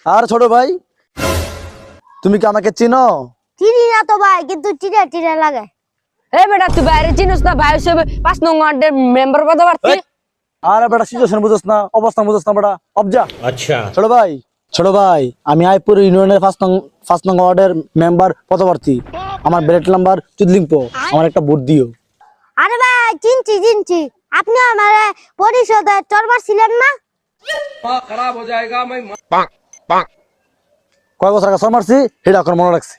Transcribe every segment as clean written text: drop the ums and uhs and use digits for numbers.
আর ছোট ভাই, তুমি কি আমাকে চিনো? চিনি না তো ভাই, কিন্তু চিড়ে চিড়ে লাগে। এই বেটা তুই বাইরে চিনিস না, ভাই হিসেবে 5 নং ওয়ার্ডের মেম্বার পদে পারতি। আরে বেটা সিচুয়েশন বুঝছ না, অবস্থা বুঝছ না বেটা, অবজা। अच्छा ছোট ভাই আমি আইপুর ইউনিয়নের 5 নং ওয়ার্ডের মেম্বার পদপ্রার্থী। আমার ব্যালট নাম্বার চুদলিংপো, আমার একটা ভোট দিও। আরে ভাই চিনছি, আপনি আমার পরিষদে চরবার ছিলেন না? কয় বছর আগে সর মারছি সেটা এখন মনে রাখছি।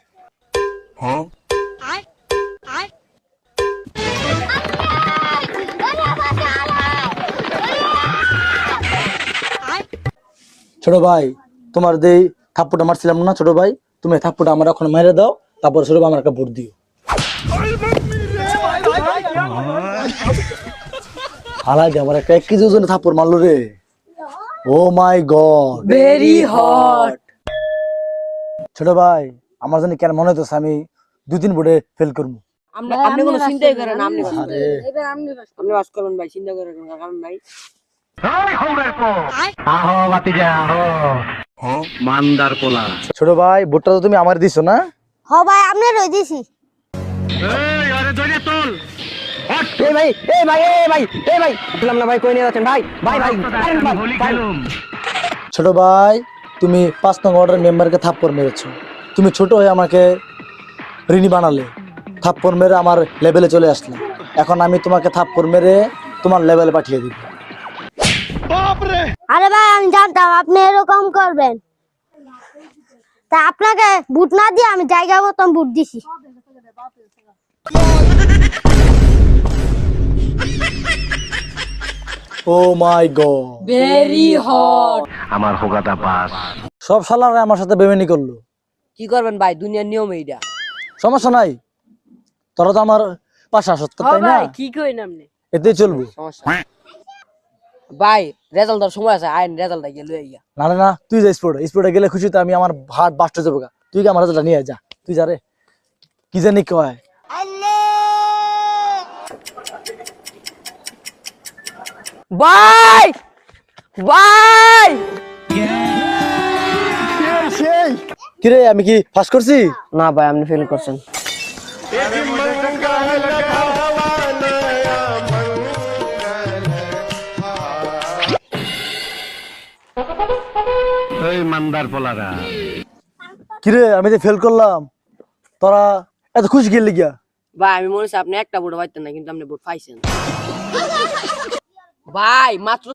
ছোট ভাই তোমার যেই থাপ্পড়টা মারছিলাম না ছোট ভাই, তুমি থাপ্পড়টা আমার এখন মেরে দাও, তারপর ছোট ভাই আমার একটা ভোট দিও। হালাই দিয়ে আমার একটা 1 কেজি ওজনের থাপ্পড় মারলো রে। ও মাই গড, ভেরি হট। ছোট ভাই আমার জানি কেন মনে হচ্ছে আমি 2-3 ভোটে ফেল করবো। আপনি কোনো চিন্তাই করেন না, আপনি আরে আপনি বাস করবেন ভাই, চিন্তা করার কোনো কারণ নাই। ছোট ভাই ভোটটা তো তুমি আমার দিছো না? হ ভাই, আপনি রই দিছি। ছোট ভাই তুমি 5 নং ওয়ার্ডের মেম্বারকে থাপ্পড় মেরেছো। তুমি ছোট হয়ে আমাকে ঋণী বানালে, থাপ্পড় মেরে আমার লেভেলে চলে আসলে। এখন আমি তোমাকে থাপ্পড় মেরে তোমার লেভেলে পাঠিয়ে দিব। আরে ভাই আমি জানতাম আপনি এরকম করবেন, তা আপনাকে বুট না দিয়ে আমি জায়গা মতন বুট দিছি। ও মাই গড, ভেরি হট। সব শালারা আমার সাথে বেমেনি করলো। কি করবেন ভাই, দুনিয়ার নিয়ম এইটা। সমস্যা নাই, তোরা তো আমার পাশে আসত তাই না, ভাই কি কইন আপনি? এতেই চলবো। সমস্যা ভাই, রেজাল্ট দেওয়ার সময় আছে, আইন রেজাল্টটা গিয়ে লই আইয়া। না তুই যা স্পোর্টে গেলে খুশিতে আমি আমার হাত বাস্ট হয়ে যাবো গা। তুই কি আমার হাতটা নিয়ে যা, তুই যা রে। কি জানি কয় ভাই ভাই কিরে আমি কি ফার্স্ট করছি? না ভাই, আপনি ফেল করছেন। কিরে আমি যে ফেল করলাম, তোরা এত খুশি গেলি গিয়া? ভাই আমি মনে হচ্ছে আপনি একটা ভোট পাইতেন না, কিন্তু আপনি ভোট পাইছেন। ভাই মাত্র